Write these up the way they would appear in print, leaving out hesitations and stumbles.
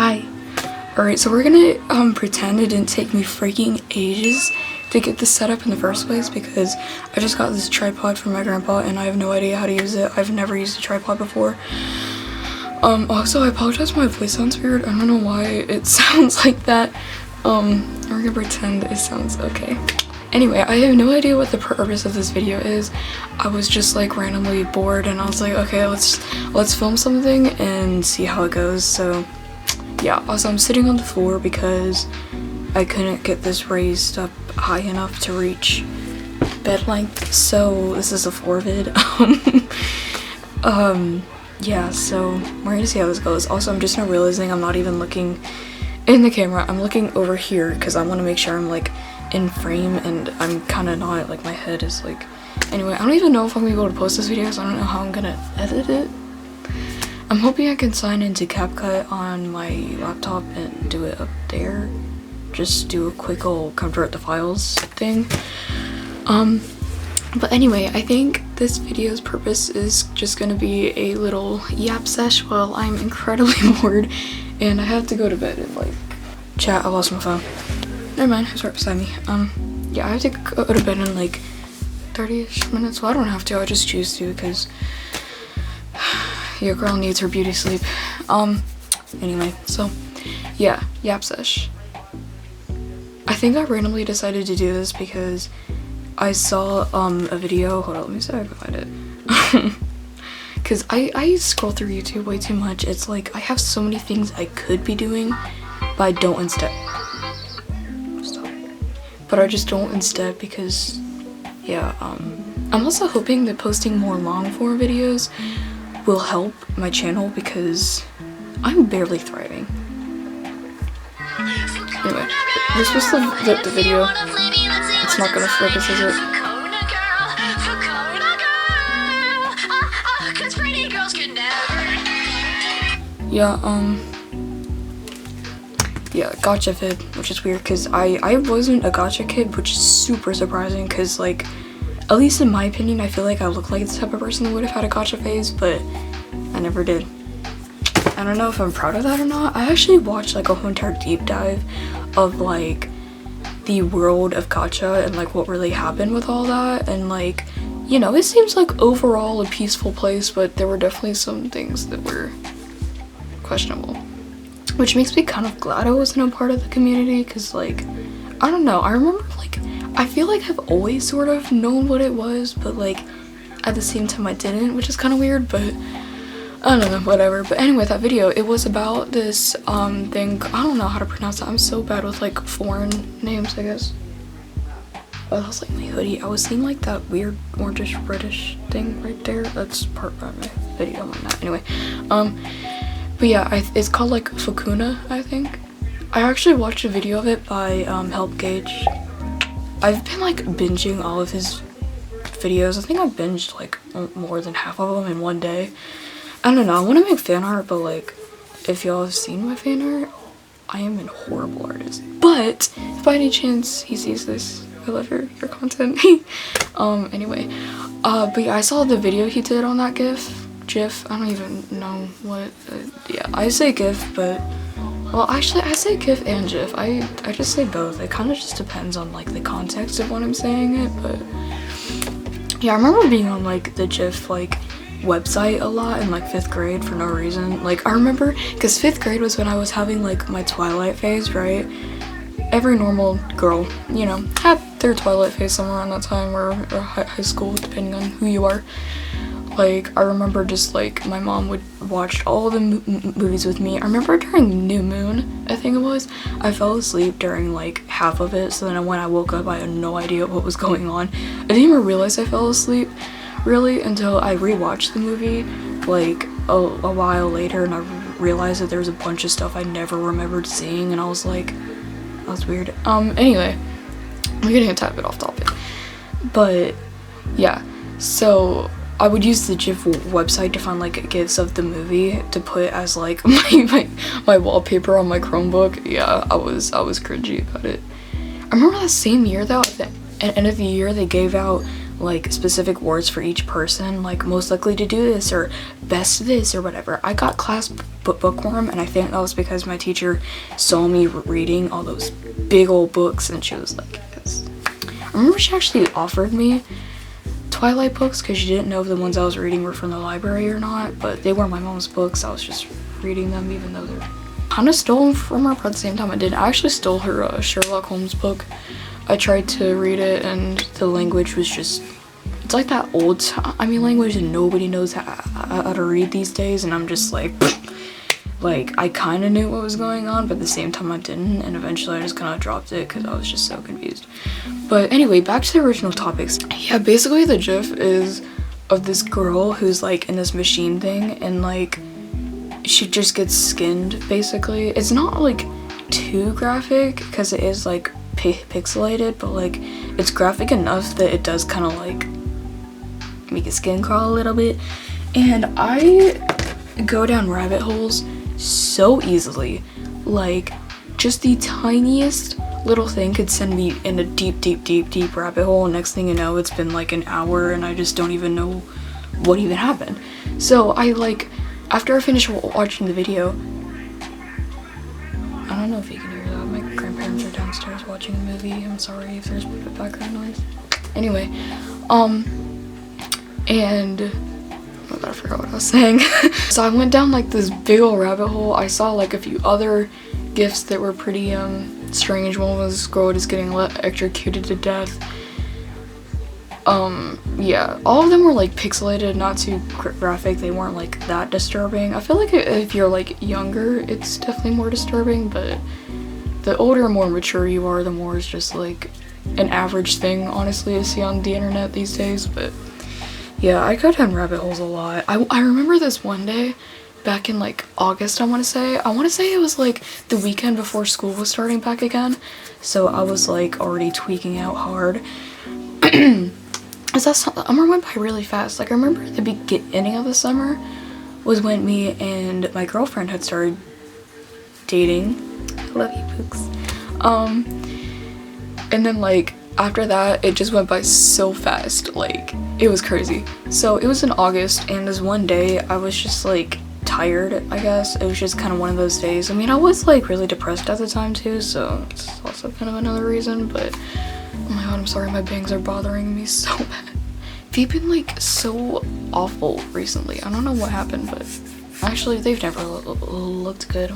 Hi. Alright, so we're gonna pretend it didn't take me freaking ages to get this set up in the first place because I just got this tripod from my grandpa and I have no idea how to use it. I've never used a tripod before. Also, I apologize, my voice sounds weird. I don't know why it sounds like that. We're gonna pretend it sounds okay. Anyway, I have no idea what the purpose of this video is. I was just like randomly bored and I was like, okay, let's film something and see how it goes. So yeah, also I'm sitting on the floor because I couldn't get this raised up high enough to reach bed length, so this is a floor vid. Yeah, so we're gonna see how this goes. Also, I'm just now realizing I'm not even looking in the camera. I'm looking over here because I want to make sure I'm like in frame, and I'm kind of not, like my head is like, anyway, I don't even know if I'm gonna be able to post this video, so I don't know how I'm gonna edit it. I'm hoping I can sign into CapCut on my laptop and do it up there. Just do a quick little convert the files thing. But anyway, I think this video's purpose is just gonna be a little yap sesh while I'm incredibly bored and I have to go to bed and like chat. I lost my phone. Never mind, it's right beside me. Yeah, I have to go to bed in like 30-ish minutes. Well, I don't have to, I just choose to because your girl needs her beauty sleep. Anyway, so yeah, yap sesh. I think I randomly decided to do this because I saw a video. Hold on, let me see if I can find it. Because I scroll through YouTube way too much. It's like I have so many things I could be doing, but I don't instead. Stop. But I just don't instead because, yeah, I'm also hoping that posting more long form videos will help my channel because I'm barely thriving. Anyway, this was the video. It's not gonna focus, is it? Yeah, gotcha vid, which is weird because I wasn't a gotcha kid, which is super surprising because, like, at least in my opinion, I feel like I look like the type of person that would have had a gotcha phase, but I never did. I don't know if I'm proud of that or not. I actually watched like a whole entire deep dive of like the world of gacha and like what really happened with all that, and like, you know, it seems like overall a peaceful place, but there were definitely some things that were questionable, which makes me kind of glad I wasn't a part of the community because, like, I don't know, I remember, like, I feel like I've always sort of known what it was, but like at the same time I didn't, which is kind of weird, but I don't know, whatever. But anyway, that video, it was about this thing, I don't know how to pronounce it. I'm so bad with like foreign names, I guess. Oh, that was like my hoodie. I was seeing like that weird orangish reddish thing right there. That's part of my video, don't mind that. Anyway, but yeah, it's called like Fukuna, I think. I actually watched a video of it by Help Gauge. I've been like binging all of his videos. I think I binged like more than half of them in one day. I don't know, I want to make fan art, but like, if y'all have seen my fan art, I am a horrible artist. But if by any chance he sees this, I love your content. Anyway, but yeah, I saw the video he did on that GIF. I don't even know what, yeah, I say GIF, but, well, actually, I say GIF and GIF. I just say both. It kind of just depends on like the context of when I'm saying it, but yeah, I remember being on like the GIF like website a lot in like 5th grade for no reason. Like, I remember because 5th grade was when I was having like my Twilight phase, right? Every normal girl, you know, had their Twilight phase somewhere around that time, or high school, depending on who you are. Like, I remember just like my mom would watch all the movies with me. I remember during New Moon, I think it was, I fell asleep during like half of it, so then when I woke up I had no idea what was going on. I didn't even realize I fell asleep really until I rewatched the movie like a while later, and I realized that there was a bunch of stuff I never remembered seeing, and I was like, that was weird. Anyway, we're getting a tad bit off topic, but yeah, so I would use the GIF website to find like GIFs of the movie to put as like my wallpaper on my Chromebook. Yeah, I was cringy about it. I remember that same year though, at the end of the year, they gave out like specific words for each person, like most likely to do this or best this or whatever. I got class bookworm, and I think that was because my teacher saw me reading all those big old books, and she was like, yes. I remember she actually offered me Twilight books because she didn't know if the ones I was reading were from the library or not, but they were my mom's books. I was just reading them even though they're kind of stolen from her, but at the same time I didn't. I actually stole her Sherlock Holmes book. I tried to read it and the language was just, it's like that old timey language that nobody knows how to read these days, and I'm just like I kind of knew what was going on, but at the same time I didn't, and eventually I just kind of dropped it because I was just so confused. But anyway, back to the original topics. Yeah, basically the gif is of this girl who's like in this machine thing, and like she just gets skinned basically. It's not like too graphic because it is like pixelated, but like it's graphic enough that it does kind of like make your skin crawl a little bit. And I go down rabbit holes so easily, like just the tiniest little thing could send me in a deep rabbit hole, and next thing you know it's been like an hour and I just don't even know what even happened. So I like, after I finished watching the video, I don't know if you can hear that, my grandparents are downstairs watching a movie. I'm sorry if there's background noise. Anyway, and oh God, I forgot what I was saying. So I went down like this big old rabbit hole. I saw like a few other gifs that were pretty strange. One was girl just getting electrocuted to death. Yeah, all of them were like pixelated, not too graphic. They weren't like that disturbing. I feel like if you're like younger, it's definitely more disturbing, but the older and more mature you are, the more it's just like an average thing, honestly, to see on the internet these days. But yeah, I go down rabbit holes a lot. I remember this one day back in like August, I want to say it was like the weekend before school was starting back again, so I was like already tweaking out hard. Summer went by really fast. Like I remember the beginning of the summer was when me and my girlfriend had started dating. I love you, Pooks. And then like after that it just went by so fast, like it was crazy. So it was in August, and this one day I was just like tired, I guess. It was just kind of one of those days. I mean, I was like really depressed at the time too, so it's also kind of another reason. But oh my God, I'm sorry, my bangs are bothering me so bad. They've been like so awful recently. I don't know what happened, but actually they've never looked good.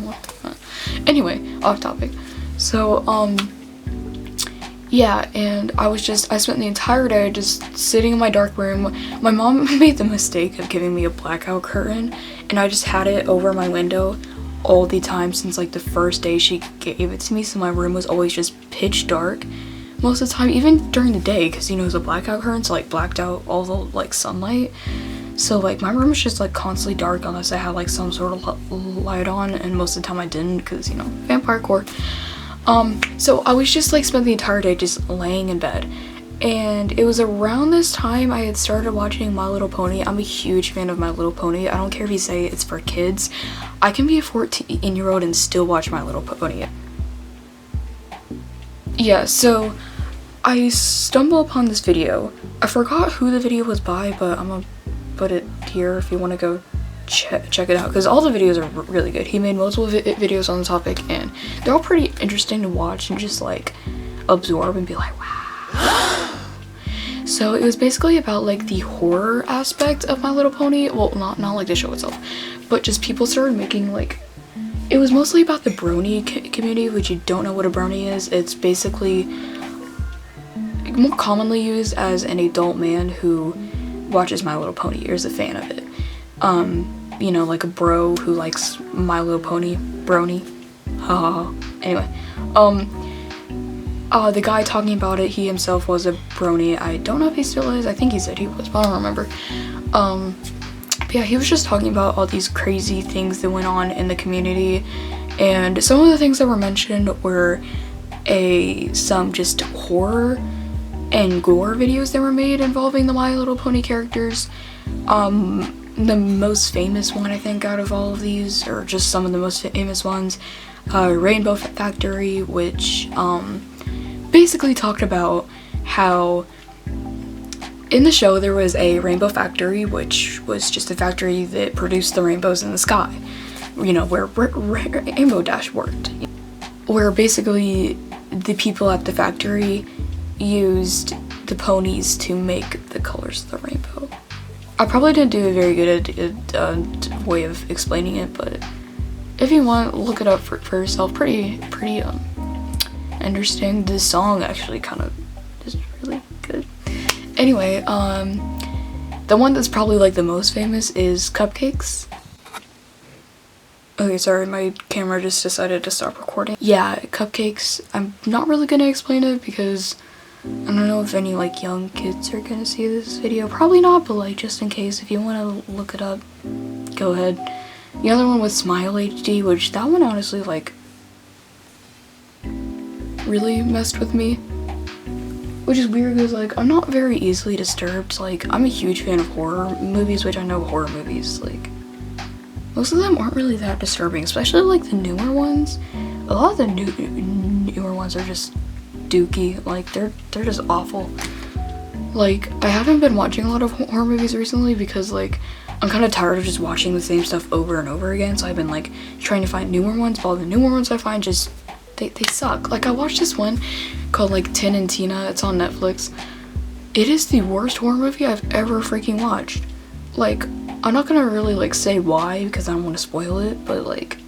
Anyway, off topic. So yeah, and I spent the entire day just sitting in my dark room. My mom made the mistake of giving me a blackout curtain, and I just had it over my window all the time since like the first day she gave it to me, so my room was always just pitch dark most of the time, even during the day, because you know it's a blackout curtain, so like blacked out all the like sunlight. So like my room was just like constantly dark unless I had like some sort of light on, and most of the time I didn't because, you know, vampire core. So I was just like spent the entire day just laying in bed, and it was around this time I had started watching My Little Pony. I'm a huge fan of My Little Pony. I don't care if you say it's for kids. I can be a 14-year-old and still watch My Little Pony. Yeah, so I stumbled upon this video. I forgot who the video was by, but I'm gonna put it here if you want to go check it out, because all the videos are really good. He made multiple videos on the topic, and they're all pretty interesting to watch and just like absorb and be like, wow. So it was basically about like the horror aspect of My Little Pony. Well, not like the show itself, but just people started making like, it was mostly about the brony community, which you don't know what a brony is. It's basically more commonly used as an adult man who watches My Little Pony or is a fan of it. You know, like a bro who likes My Little Pony, brony. Haha. Anyway, the guy talking about it, he himself was a brony. I don't know if he still is. I think he said he was, but I don't remember. But yeah, he was just talking about all these crazy things that went on in the community, and some of the things that were mentioned were some just horror and gore videos that were made involving the My Little Pony characters. The most famous one, I think, out of all of these, or just some of the most famous ones, Rainbow Factory, which basically talked about how In the show, there was a rainbow factory, which was just a factory that produced the rainbows in the sky. You know, where Rainbow Dash worked. Where basically the people at the factory used the ponies to make the colors of the rainbow. I probably didn't do a very good way of explaining it, but if you want, look it up for yourself. Pretty interesting. This song actually kind of is really good. Anyway, the one that's probably like the most famous is Cupcakes. Okay, sorry, my camera just decided to stop recording. Yeah, Cupcakes, I'm not really gonna explain it because I don't know if any like young kids are gonna see this video. Probably not, but like just in case, if you wanna look it up, go ahead. The other one was Smile HD, which that one honestly like really messed with me. Which is weird because like I'm not very easily disturbed. Like I'm a huge fan of horror movies, which I know horror movies like most of them aren't really that disturbing, especially like the newer ones. A lot of the newer ones are just dookie. Like they're just awful. Like I haven't been watching a lot of horror movies recently because like I'm kind of tired of just watching the same stuff over and over again. So I've been like trying to find newer ones, but all the newer ones I find just they suck. Like I watched this one called like Tin and Tina. It's on Netflix. It is the worst horror movie I've ever freaking watched. Like I'm not gonna really like say why because I don't want to spoil it, but like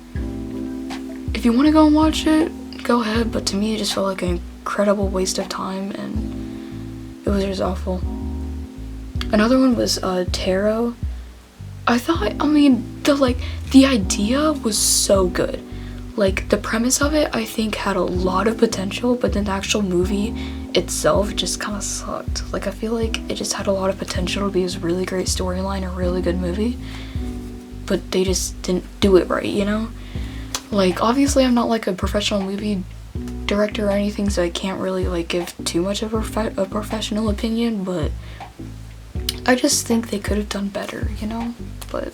if you want to go and watch it, go ahead. But to me it just felt like an incredible waste of time and it was just awful. Another one was Tarot. I mean the idea was so good. Like the premise of it I think had a lot of potential, but then the actual movie itself just kind of sucked. Like I feel like it just had a lot of potential to be this really great storyline, a really good movie, but they just didn't do it right, you know? Like obviously I'm not like a professional movie director or anything, so I can't really like give too much of a professional opinion, but I just think they could have done better, you know? But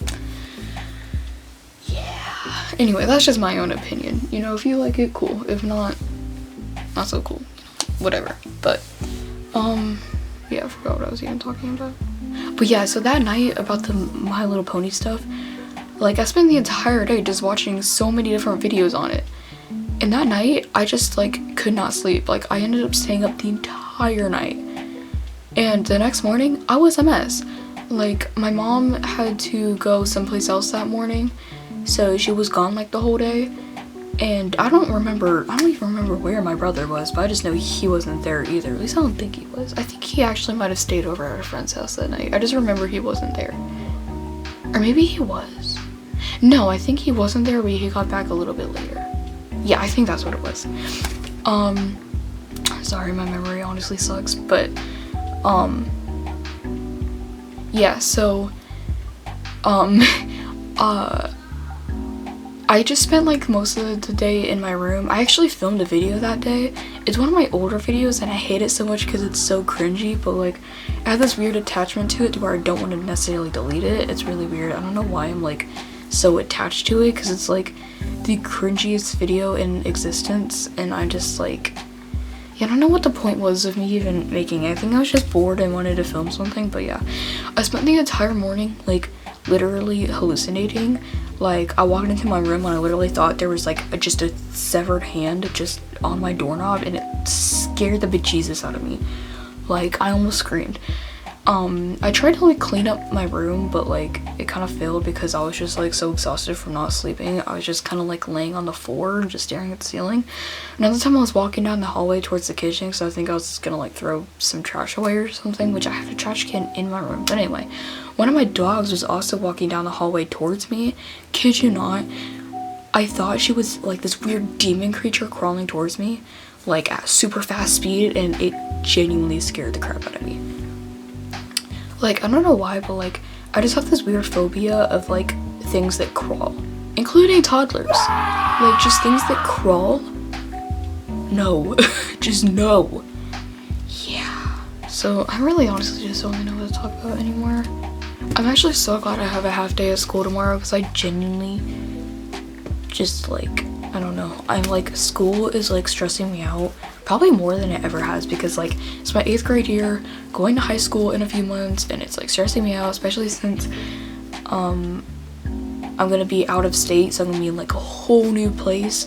yeah, anyway, that's just my own opinion. You know, if you like it, cool. If not, not so cool. Whatever. But yeah, I forgot what I was even talking about. But yeah, so that night about the My Little Pony stuff, like I spent the entire day just watching so many different videos on it. And that night I just like could not sleep. Like I ended up staying up the entire night. And the next morning I was a mess. Like my mom had to go someplace else that morning, so she was gone like the whole day. And I don't even remember where my brother was, but I just know he wasn't there either. At least I don't think he was. I think he actually might have stayed over at a friend's house that night. I just remember he wasn't there. Or maybe he was. No, I think he wasn't there, but he got back a little bit later. Yeah, I think that's what it was. Sorry, my memory honestly sucks, but yeah, so I just spent like most of the day in my room. I actually filmed a video that day. It's one of my older videos and I hate it so much because it's so cringy, but like I have this weird attachment to it to where I don't want to necessarily delete it. It's really weird. I don't know why I'm like so attached to it because it's like the cringiest video in existence, and I just like, yeah, I don't know what the point was of me even making it. I think I was just bored and wanted to film something, but yeah. I spent the entire morning like literally hallucinating. Like I walked into my room and I literally thought there was like just a severed hand just on my doorknob, and it scared the bejesus out of me. Like I almost screamed. I tried to like clean up my room, but like it kind of failed because I was just like so exhausted from not sleeping. I was just kind of like laying on the floor and just staring at the ceiling. Another time I was walking down the hallway towards the kitchen because I think I was gonna like throw some trash away or something, which I have a trash can in my room. But anyway, one of my dogs was also walking down the hallway towards me. Kid you not, I thought she was like this weird demon creature crawling towards me like at super fast speed, and it genuinely scared the crap out of me. Like, I don't know why, but like, I just have this weird phobia of like things that crawl, including toddlers. Like, just things that crawl. No, just no. Yeah. So I really honestly just don't really know what to talk about anymore. I'm actually so glad I have a half day at school tomorrow because I genuinely just like, I don't know. I'm like, school is like stressing me out probably more than it ever has, because like it's my 8th grade year, going to high school in a few months, and it's like stressing me out, especially since I'm gonna be out of state, so I'm gonna be in like a whole new place,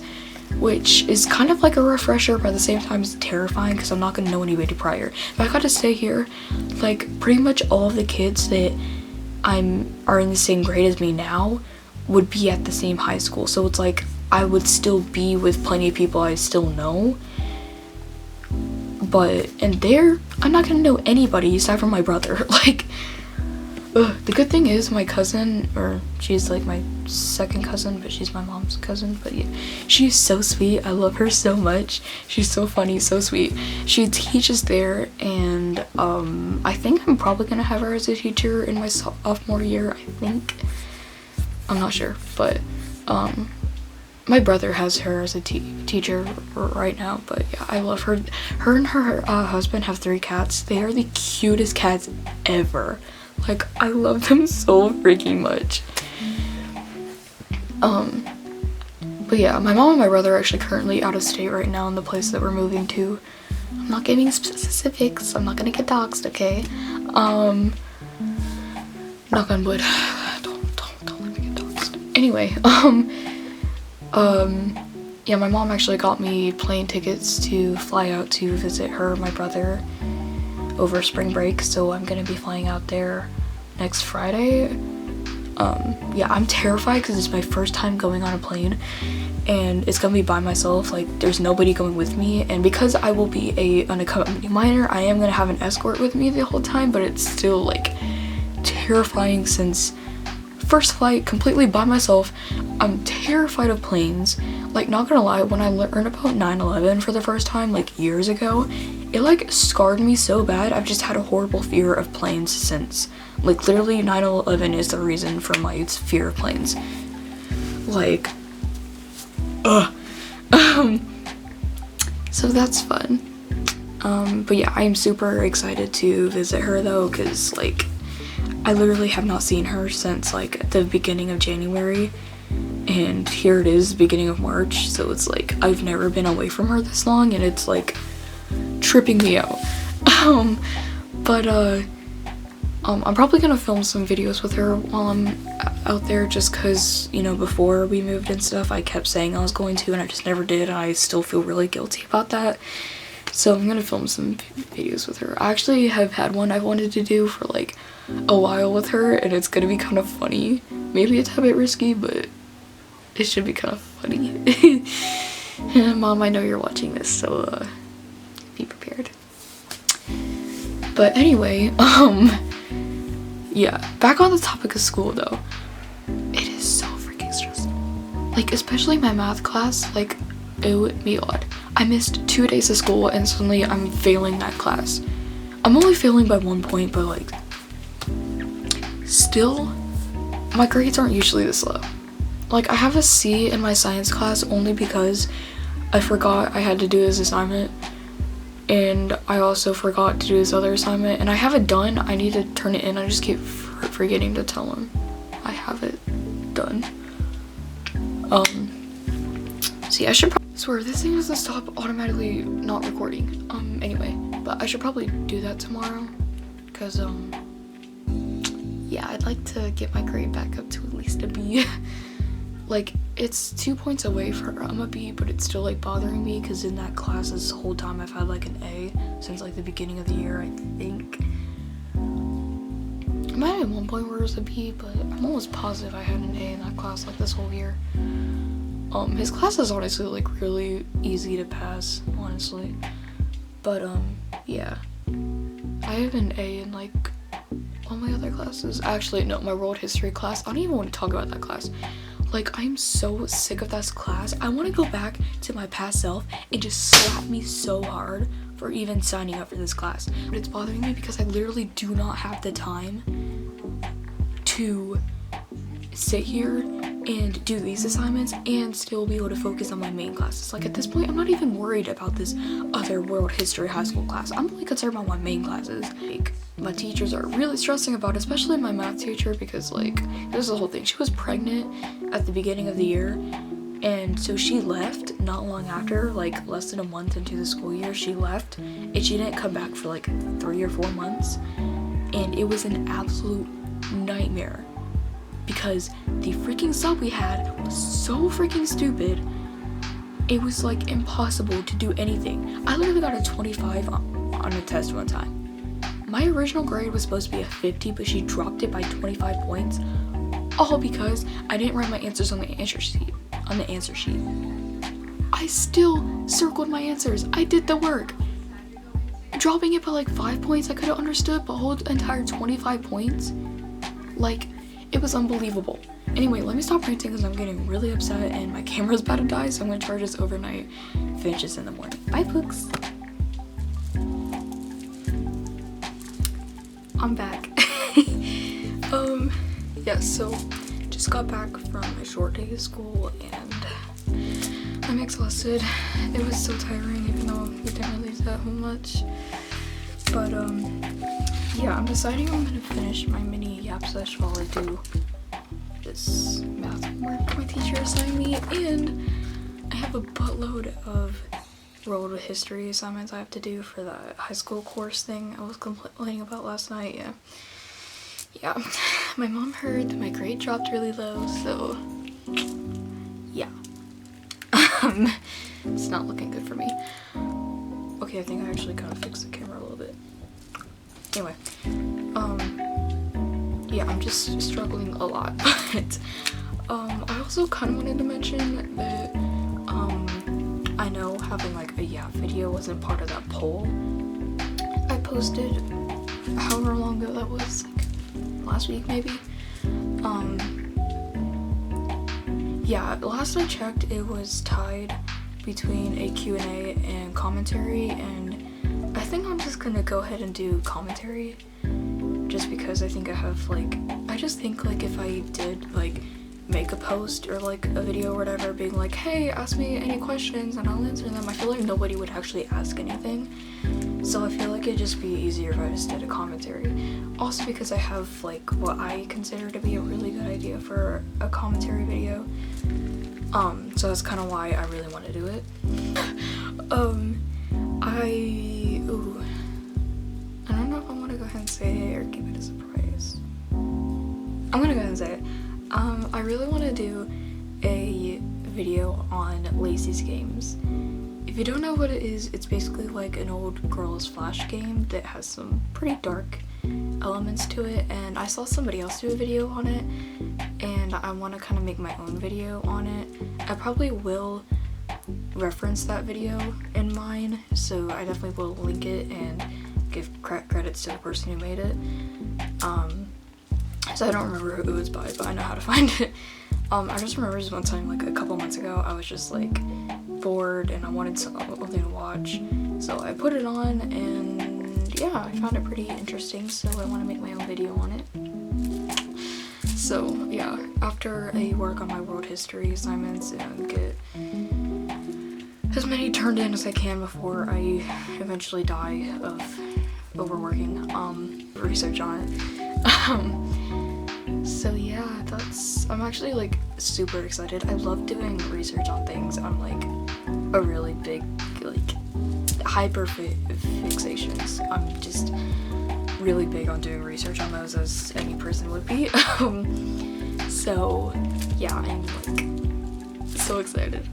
which is kind of like a refresher, but at the same time it's terrifying because I'm not gonna know anybody prior. If I got to stay here, like pretty much all of the kids that are in the same grade as me now would be at the same high school, so it's like I would still be with plenty of people I still know, but and there I'm not gonna know anybody aside from my brother. Like the good thing is my cousin, or she's like my second cousin, but she's my mom's cousin, but yeah, she's so sweet. I love her so much. She's so funny, so sweet. She teaches there, and I think I'm probably gonna have her as a teacher in my sophomore year, I think. I'm not sure, but my brother has her as a teacher right now, but yeah, I love her. Her and her husband have 3 cats. They are the cutest cats ever. Like, I love them so freaking much. But yeah, my mom and my brother are actually currently out of state right now in the place that we're moving to. I'm not giving specifics. I'm not gonna get doxxed, okay? Knock on wood. Don't let me get doxxed. Anyway, yeah, my mom actually got me plane tickets to fly out to visit her and my brother over spring break, so I'm gonna be flying out there next Friday. Yeah, I'm terrified because it's my first time going on a plane, and it's gonna be by myself. Like, there's nobody going with me, and because I will be a unaccompanied minor, I am gonna have an escort with me the whole time, but it's still like terrifying since first flight completely by myself. I'm terrified of planes. Like, not gonna lie, when I learned about 9/11 for the first time like years ago, it like scarred me so bad. I've just had a horrible fear of planes since. Like, literally 9/11 is the reason for my fear of planes. Like, so that's fun. But yeah, I'm super excited to visit her though, because like I literally have not seen her since like the beginning of January, and here it is, the beginning of March, so it's like I've never been away from her this long, and it's like tripping me out. I'm probably gonna film some videos with her while I'm out there, just cause, you know, before we moved and stuff, I kept saying I was going to, and I just never did, and I still feel really guilty about that. So I'm gonna film some videos with her. I actually have had one I wanted to do for like a while with her, and it's gonna be kind of funny. Maybe it's a bit risky, but it should be kind of funny. And Mom, I know you're watching this, so be prepared. But anyway, yeah, back on the topic of school though. It is so freaking stressful. Like, especially my math class, like, oh my god. I missed 2 days of school and suddenly I'm failing that class. I'm only failing by 1 point, but like, still, my grades aren't usually this low. Like, I have a C in my science class only because I forgot I had to do this assignment, and I also forgot to do this other assignment, and I have it done. I need to turn it in. I just keep forgetting to tell him I have it done. See, I should swear this thing doesn't stop automatically not recording. Anyway, but I should probably do that tomorrow, because yeah, I'd like to get my grade back up to at least a B. Like, it's 2 points away from a B, but it's still like bothering me because in that class this whole time I've had like an A since like the beginning of the year, I think. I might have at one point where it was a B, but I'm almost positive I had an A in that class like this whole year. His class is honestly like really easy to pass, honestly. But yeah, I have an A in like all my other classes. Actually, no, my world history class, I don't even want to talk about that class. Like, I'm so sick of that class. I want to go back to my past self and just slap me so hard for even signing up for this class. But it's bothering me because I literally do not have the time to sit here and do these assignments and still be able to focus on my main classes. Like, at this point, I'm not even worried about this other world history high school class. I'm really concerned about my main classes. Like, my teachers are really stressing about it, especially my math teacher, because like, this is the whole thing. She was pregnant at the beginning of the year, And so she left not long after, like less than a month into the school year, she left, and she didn't come back for like 3 or 4 months. And it was an absolute nightmare because the freaking sub we had was so freaking stupid. It was like impossible to do anything. I literally got a 25 on a test one time. My original grade was supposed to be a 50, but she dropped it by 25 points, all because I didn't write my answers on the answer sheet. I still circled my answers. I did the work. Dropping it by like 5 points I could have understood, but whole entire 25 points? Like, it was unbelievable. Anyway, let me stop ranting because I'm getting really upset and my camera's about to die, so I'm gonna charge this overnight, finish this in the morning. Bye, folks. I'm back. Yeah, so just got back from a short day of school and I'm exhausted. It was so tiring, even though we didn't really do that much. But yeah, I'm deciding I'm gonna finish my mini yap sesh while I do this math homework my teacher assigned me, and I have a buttload of world history assignments I have to do for that high school course thing I was complaining about last night. Yeah, my mom heard that my grade dropped really low, so yeah. It's not looking good for me. Okay, I think I actually kind of fixed the camera a little bit. Anyway, yeah, I'm just struggling a lot, but I also kind of wanted to mention that I know having like a yap video wasn't part of that poll I posted however long ago that was, like last week maybe. Yeah, last I checked it was tied between a Q&A and commentary, and I think I'm just gonna go ahead and do commentary just because I think I have like, I just think like if I did like make a post or like a video or whatever being like, hey, ask me any questions and I'll answer them, I feel like nobody would actually ask anything. So I feel like it'd just be easier if I just did a commentary. Also because I have like what I consider to be a really good idea for a commentary video. So that's kind of why I really want to do it. I don't know if I want to go ahead and say it or keep it a surprise. I'm gonna go ahead and say it. I really want to do a video on Lacey's Games. If you don't know what it is, it's basically like an old girls flash game that has some pretty dark elements to it, and I saw somebody else do a video on it and I want to kind of make my own video on it. I probably will reference that video in mine, so I definitely will link it and give credits to the person who made it. So I don't remember who it was by, but I know how to find it. I just remember this one time, like a couple months ago, I was just like bored and I wanted something to watch, so I put it on and yeah, I found it pretty interesting, so I want to make my own video on it. So yeah, after I work on my world history assignments and get as many turned in as I can before I eventually die of overworking research on it. So yeah, I'm actually like super excited. I love doing research on things. I'm like a really big like hyper fixations. I'm just really big on doing research on those, as any person would be. So yeah, I'm like so excited.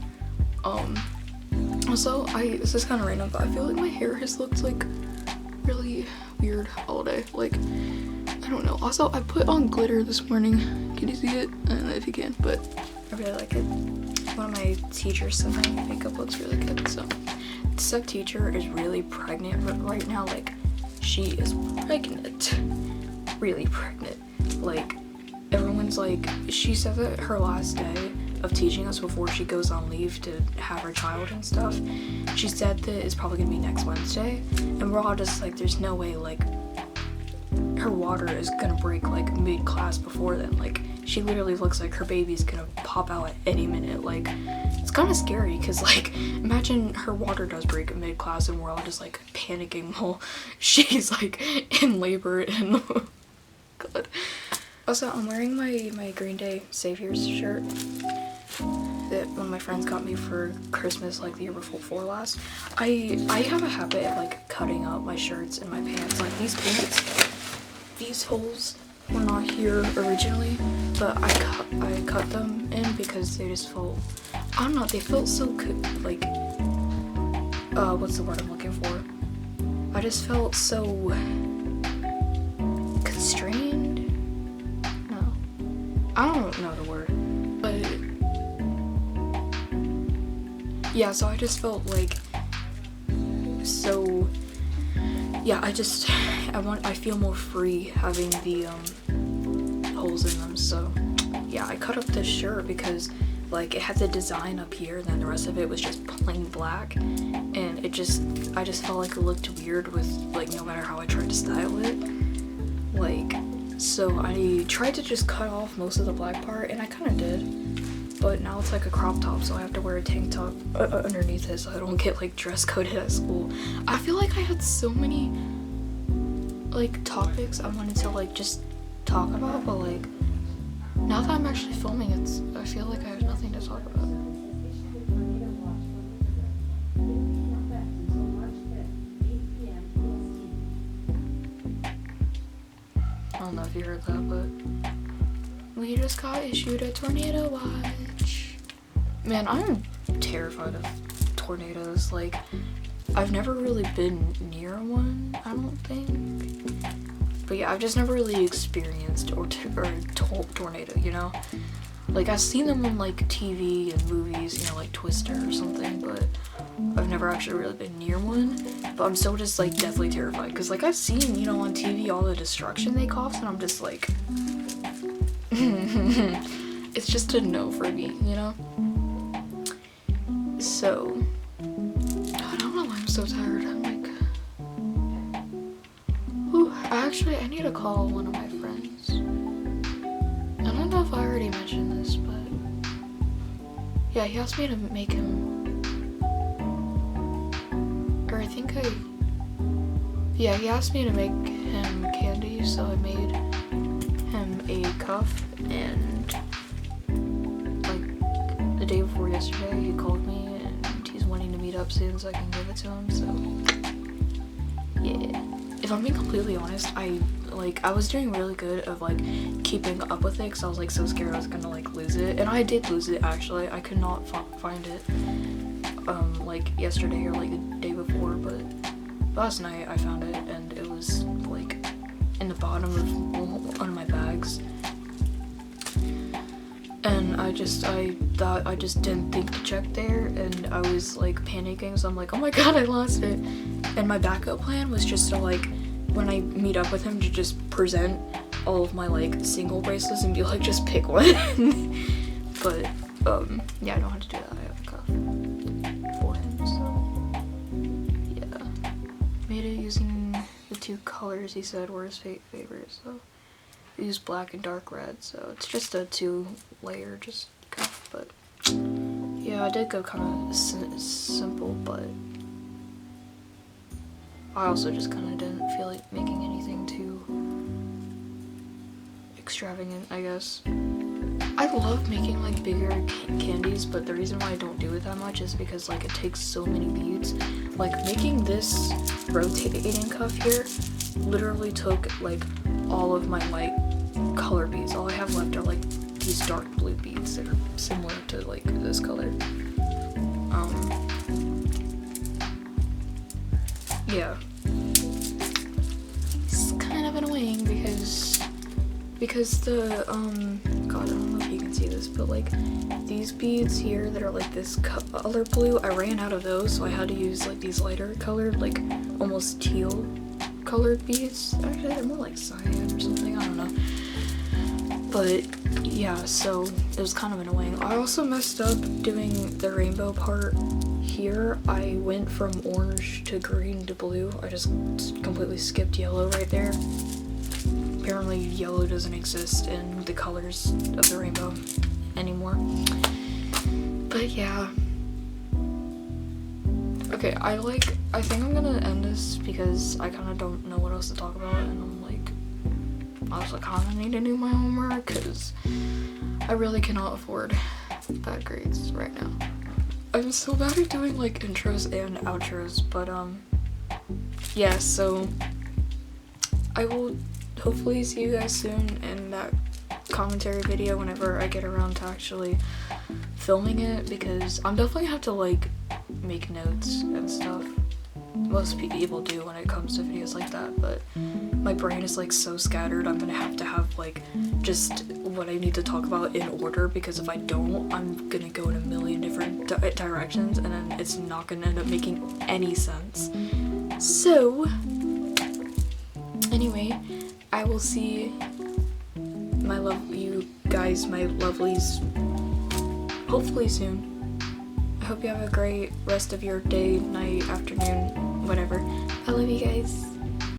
Also, this is kind of random, but I feel like my hair has looked like really weird all day. Like, I don't know. Also, I put on glitter this morning. Can you see it? I don't know if you can, but I really like it. One of my teachers said my makeup looks really good, so. The sub teacher is really pregnant right now. Like, she is pregnant. Really pregnant. Like, everyone's like, she said that her last day of teaching us before she goes on leave to have her child and stuff, she said that it's probably gonna be next Wednesday, and we're all just like, there's no way like her water is gonna break like mid-class before then. Like, she literally looks like her baby's gonna pop out at any minute. Like, it's kind of scary because like, imagine her water does break mid-class and we're all just like panicking while she's like in labor and God. Also, I'm wearing my Green Day Saviors shirt that one of my friends got me for Christmas like the year before last. I have a habit of like cutting up my shirts and my pants. Like these pants, these holes were not here originally, but I cut them in because they just felt, I don't know, they felt so like what's the word I'm looking for? I just felt so constrained. No, I don't know the word, but yeah. So I just felt like so. Yeah, I feel more free having the holes in them. So yeah, I cut up this shirt because like it had the design up here and then the rest of it was just plain black, and I just felt like it looked weird with like no matter how I tried to style it. Like, so I tried to just cut off most of the black part, and I kind of did, but now it's like a crop top, so I have to wear a tank top underneath it so I don't get like dress coded at school. I feel like I had so many like topics I wanted to like just talk about, but like now that I'm actually filming, I feel like I have nothing to talk about. I don't know if you heard that, but we just got issued a tornado watch. Man, I'm terrified of tornadoes. Like, I've never really been near one, I don't think. But yeah, I've just never really experienced or tornado, you know? Like, I've seen them on like TV and movies, you know, like Twister or something, but I've never actually really been near one. But I'm still just like deathly terrified because like I've seen, you know, on TV all the destruction they cause, and I'm just like it's just a no for me, you know? So I don't know why I'm so tired. I'm like, whew. I need to call one of my friends. I don't know if I already mentioned this, but yeah, he asked me to make him, or I think yeah, he asked me to make him candy, so I made him a cuff, and like the day before yesterday he called me and he's wanting to meet up soon so I can give it to him. So yeah, if I'm being completely honest, I was doing really good of like keeping up with it because I was like so scared I was gonna like lose it, and I did lose it actually. I could not find it like yesterday or like the day before, but last night I found it and it was like in the bottom of one of my bags, and I just didn't think to check there, and I was like panicking, so I'm like, oh my god, I lost it. And my backup plan was just to like, when I meet up with him, to just present all of my like single bracelets and be like, just pick one. But yeah, I don't have to do that. I have a cuff for him, so yeah, made it using the two colors he said were his favorites. So I used black and dark red, so it's just a 2-layer just cuff. But yeah, I did go kind of simple, but I also just kind of didn't feel like making anything too extravagant, I guess. I love making like bigger candies, but the reason why I don't do it that much is because like it takes so many beads. Like making this rotating cuff here literally took like all of my light color beads. All I have left are like these dark blue beads that are similar to like this color. Yeah, it's kind of annoying because the god, I don't know if you can see this, but like these beads here that are like this color blue, I ran out of those, so I had to use like these lighter colored, like almost teal colored beads. Actually, they're more like cyan or something, I don't know. But yeah, so it was kind of annoying. I also messed up doing the rainbow part here. I went from orange to green to blue. I just completely skipped yellow right there. Apparently yellow doesn't exist in the colors of the rainbow anymore. But yeah. Okay, I think I'm gonna end this because I kind of don't know what else to talk about, and I'm like, I also kind of need to do my homework because I really cannot afford bad grades right now. I'm so bad at doing like intros and outros, but yeah, so I will hopefully see you guys soon in that commentary video whenever I get around to actually filming it, because I'm definitely gonna have to like make notes and stuff. Most people do when it comes to videos like that, but my brain is like so scattered. I'm gonna have like just what I need to talk about in order, because if I don't, I'm gonna go in a million different directions and then it's not gonna end up making any sense. So anyway, I will see you guys, my lovelies, hopefully soon. I hope you have a great rest of your day, night, afternoon, whatever. I love you guys.